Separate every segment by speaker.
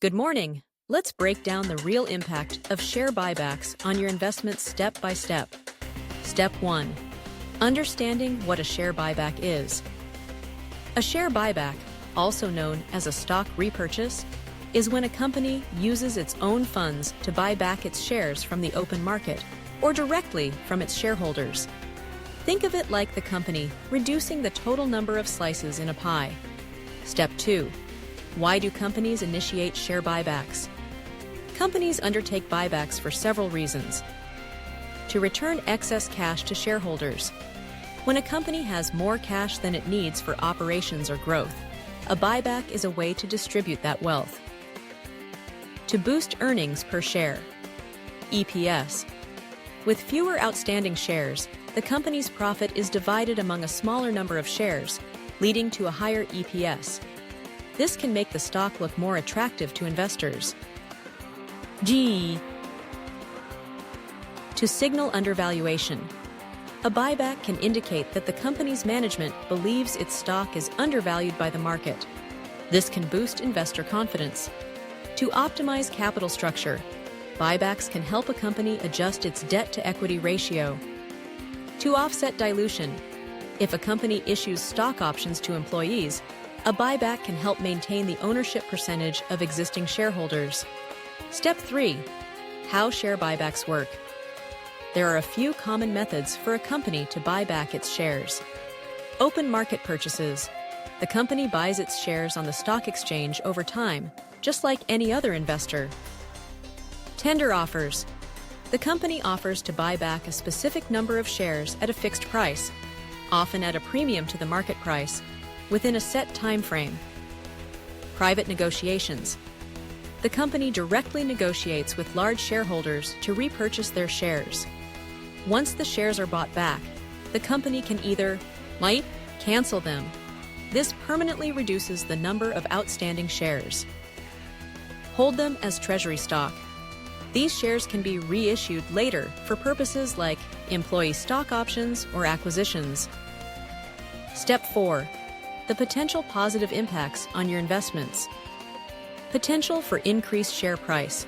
Speaker 1: Good morning. Let's break down the real impact of share buybacks on your investments step by step. Step 1. Understanding what a share buyback is. A share buyback, also known as a stock repurchase, is when a company uses its own funds to buy back its shares from the open market or directly from its shareholders. Think of it like the company reducing the total number of slices in a pie. Step 2. Why do companies initiate share buybacks? Companies undertake buybacks for several reasons. To return excess cash to shareholders. When a company has more cash than it needs for operations or growth, a buyback is a way to distribute that wealth. To boost earnings per share. EPS. With fewer outstanding shares, the company's profit is divided among a smaller number of shares, leading to a higher EPS. This can make the stock look more attractive to investors. G. To signal undervaluation. A buyback can indicate that the company's management believes its stock is undervalued by the market. This can boost investor confidence. To optimize capital structure. Buybacks can help a company adjust its debt-to-equity ratio. To offset dilution. If a company issues stock options to employees, a buyback can help maintain the ownership percentage of existing shareholders. Step 3. How share buybacks work. There are a few common methods for a company to buy back its shares. Open market purchases. The company buys its shares on the stock exchange over time, just like any other investor. Tender offers. The company offers to buy back a specific number of shares at a fixed price, often at a premium to the market price, within a set time frame. Private negotiations. The company directly negotiates with large shareholders to repurchase their shares. Once the shares are bought back, the company can either cancel them. This permanently reduces the number of outstanding shares. Hold them as treasury stock. These shares can be reissued later for purposes like employee stock options or acquisitions. Step 4. The potential positive impacts on your investments. Potential for increased share price.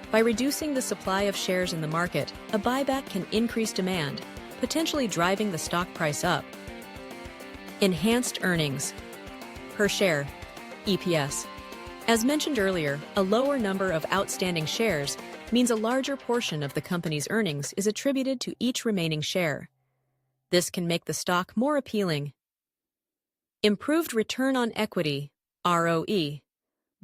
Speaker 1: By reducing the supply of shares in the market, a buyback can increase demand, potentially driving the stock price up. Enhanced earnings. Per share. EPS. As mentioned earlier, a lower number of outstanding shares means a larger portion of the company's earnings is attributed to each remaining share. This can make the stock more appealing. Improved return on equity, ROE.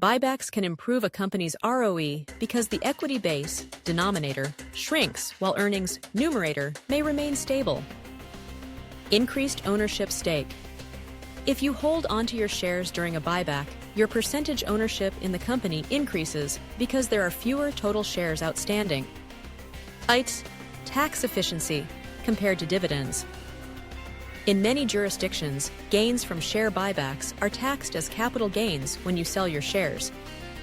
Speaker 1: Buybacks can improve a company's ROE because the equity base, denominator, shrinks while earnings, numerator, may remain stable. Increased ownership stake. If you hold onto your shares during a buyback, your percentage ownership in the company increases because there are fewer total shares outstanding. Tax efficiency compared to dividends. In many jurisdictions, gains from share buybacks are taxed as capital gains when you sell your shares,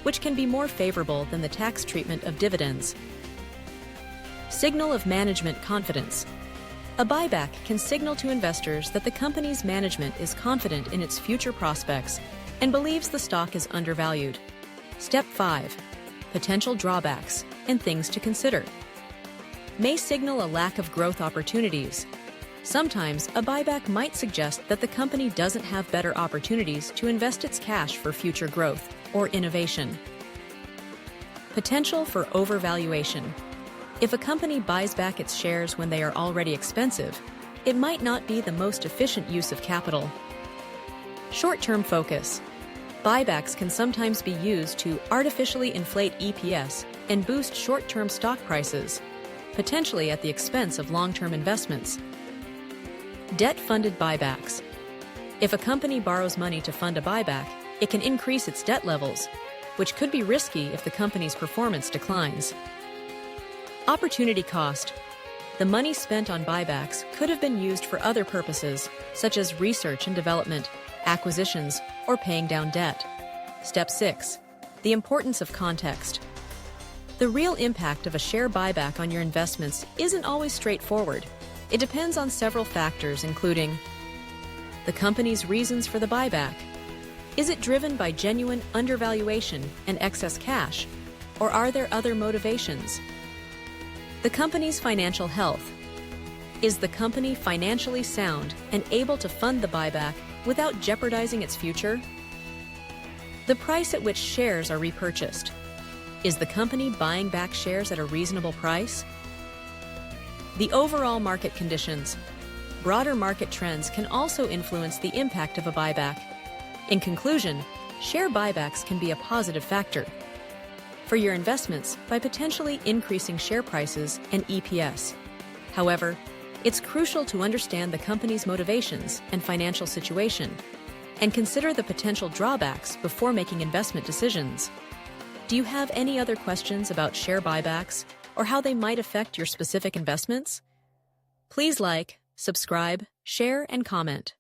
Speaker 1: which can be more favorable than the tax treatment of dividends. Signal of management confidence. A buyback can signal to investors that the company's management is confident in its future prospects and believes the stock is undervalued. Step 5. Potential drawbacks and things to consider. May signal a lack of growth opportunities. Sometimes, a buyback might suggest that the company doesn't have better opportunities to invest its cash for future growth or innovation. Potential for overvaluation. If a company buys back its shares when they are already expensive, it might not be the most efficient use of capital. Short-term focus. Buybacks can sometimes be used to artificially inflate EPS and boost short-term stock prices, potentially at the expense of long-term investments. Debt-funded buybacks. If a company borrows money to fund a buyback, it can increase its debt levels, which could be risky if the company's performance declines. Opportunity cost. The money spent on buybacks could have been used for other purposes, such as research and development, acquisitions, or paying down debt. Step 6. The importance of context. The real impact of a share buyback on your investments isn't always straightforward. It depends on several factors, including the company's reasons for the buyback, Is it driven by genuine undervaluation and excess cash, or are there other motivations? The company's financial health. Is the company financially sound and able to fund the buyback without jeopardizing its future? The price at which shares are repurchased. Is the company buying back shares at a reasonable price? The overall market conditions. Broader market trends can also influence the impact of a buyback. In conclusion, share buybacks can be a positive factor for your investments by potentially increasing share prices and EPS. However, it's crucial to understand the company's motivations and financial situation, and consider the potential drawbacks before making investment decisions. Do you have any other questions about share buybacks or how they might affect your specific investments? Please like, subscribe, share, and comment.